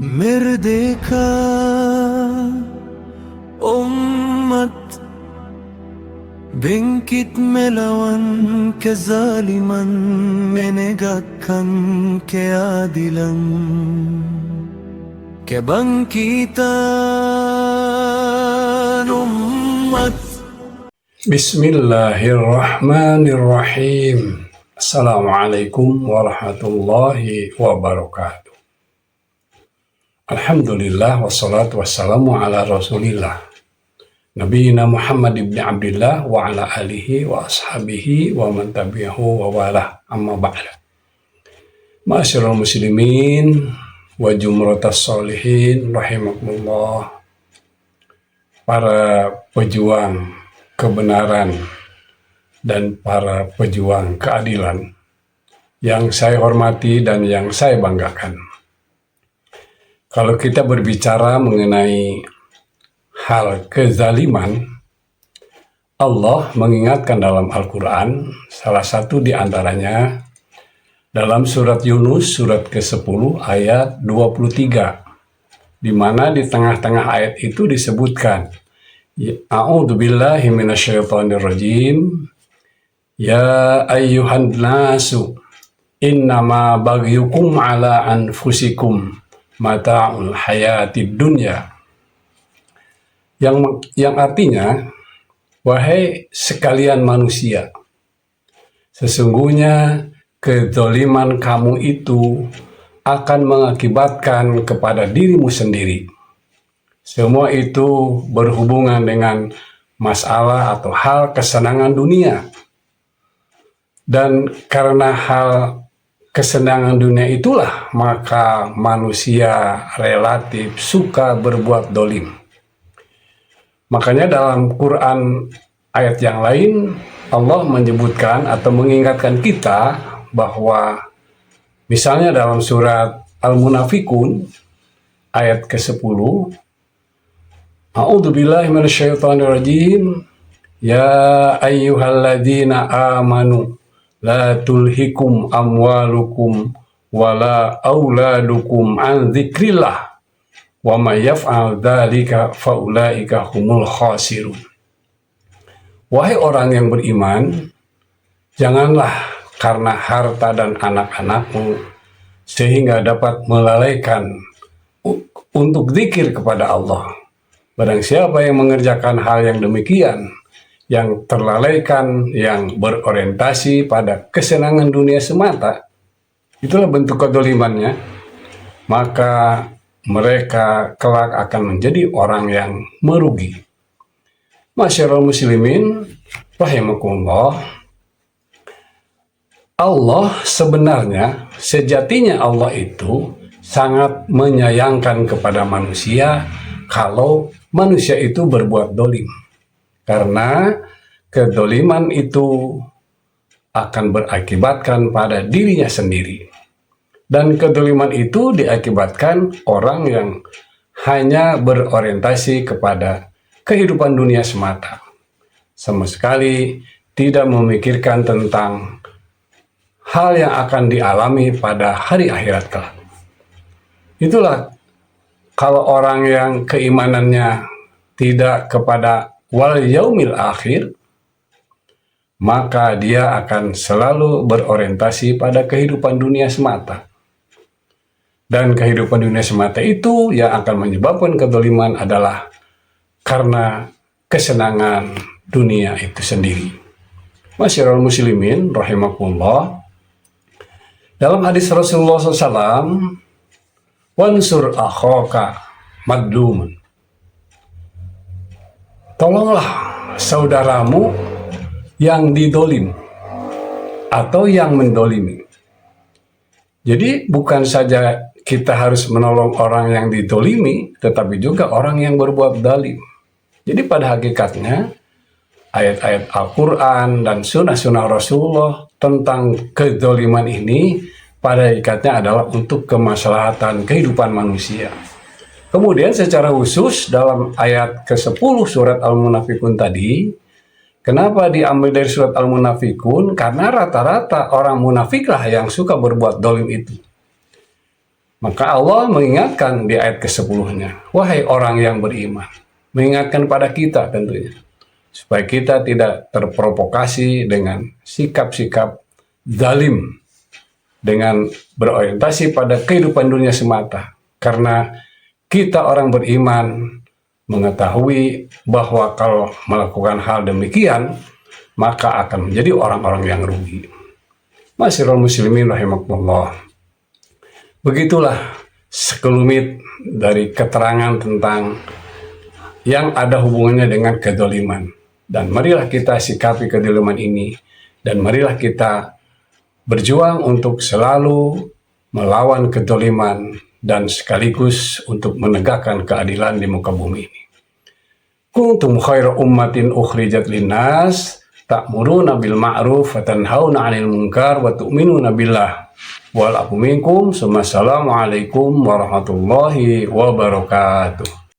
Merdeka umat bangkit melawan kezaliman, menegakkan keadilan. Kebangkitan umat. Bismillahirrahmanirrahim. Assalamualaikum warahmatullahi wabarakatuh. Alhamdulillah wassalatu wassalamu ala rasulillah Nabiyina Muhammad ibn Abdillah wa ala alihi wa ashabihi wa man tabi'ahu wa wala, amma ba'da. Ma'asyiral muslimin wa jumratas sholihin rahimakumullah. Para pejuang kebenaran dan para pejuang keadilan yang saya hormati dan yang saya banggakan. Kalau kita berbicara mengenai hal kezaliman, Allah mengingatkan dalam Al-Quran, salah satu di antaranya dalam surat Yunus, surat ke-10 ayat 23, di mana di tengah-tengah ayat itu disebutkan, A'udzubillahi minasyaitonirrajim, ya ayyuhan nasu innama bagyukum ala anfusikum mata'ul hayatid dunya, yang artinya, wahai sekalian manusia, sesungguhnya kezaliman kamu itu akan mengakibatkan kepada dirimu sendiri. Semua itu berhubungan dengan masalah atau hal kesenangan dunia. Dan karena hal kesenangan dunia itulah maka manusia relatif suka berbuat dolim. Makanya dalam Quran ayat yang lain Allah menyebutkan atau mengingatkan kita bahwa misalnya dalam surat Al-Munafikun ayat ke-10, A'udzubillahi minasyaitonirrajim, ya ayyuhalladzina amanu la tulhikum amwalukum wala auladukum an dzikrillah wa may yaf'al dzalika faulaika humul khasirun. Wahai orang yang beriman, janganlah karena harta dan anak-anakmu sehingga dapat melalaikan untuk zikir kepada Allah. Barang siapa yang mengerjakan hal yang demikian, yang terlalaikan, yang berorientasi pada kesenangan dunia semata, itulah bentuk kedzalimannya, maka mereka kelak akan menjadi orang yang merugi. Masyarul muslimin rahimakumullah, Allah sebenarnya, sejatinya Allah itu sangat menyayangkan kepada manusia kalau manusia itu berbuat dolim. Karena kedoliman itu akan berakibatkan pada dirinya sendiri. Dan kedoliman itu diakibatkan orang yang hanya berorientasi kepada kehidupan dunia semata. Sama sekali tidak memikirkan tentang hal yang akan dialami pada hari akhirat kelak. Itulah kalau orang yang keimanannya tidak kepada wal yaumil akhir, maka dia akan selalu berorientasi pada kehidupan dunia semata. Dan kehidupan dunia semata itu yang akan menyebabkan kedzaliman adalah karena kesenangan dunia itu sendiri. Masyarul muslimin rahimakumullah, dalam hadis Rasulullah SAW, wansur akhaka madlumun, tolonglah saudaramu yang didolim atau yang mendolimi. Jadi bukan saja kita harus menolong orang yang didolimi, tetapi juga orang yang berbuat zalim. Jadi pada hakikatnya ayat-ayat Al-Quran dan sunnah-sunnah Rasulullah tentang kedzaliman ini pada hakikatnya adalah untuk kemaslahatan kehidupan manusia. Kemudian secara khusus dalam ayat ke-10 surat Al-Munafikun tadi, kenapa diambil dari surat Al-Munafikun? Karena rata-rata orang munafiklah yang suka berbuat dolim itu. Maka Allah mengingatkan di ayat ke-10-nya, wahai orang yang beriman, mengingatkan pada kita tentunya, supaya kita tidak terprovokasi dengan sikap-sikap zalim, dengan berorientasi pada kehidupan dunia semata. Karena kita orang beriman mengetahui bahwa kalau melakukan hal demikian, maka akan menjadi orang-orang yang rugi. Ma'asyiral muslimin rahimakumullah. Begitulah sekelumit dari keterangan tentang yang ada hubungannya dengan kedzaliman. Dan marilah kita sikapi kedzaliman ini, dan marilah kita berjuang untuk selalu melawan kedzaliman dan sekaligus untuk menegakkan keadilan di muka bumi ini. Kuntum khairu ummatin ukhrijat linnas ta'muruna bil ma'ruf wa tanhauna 'anil munkar wa tu'minuna billah. Wal afu minkum. Assalamualaikum warahmatullahi wabarakatuh.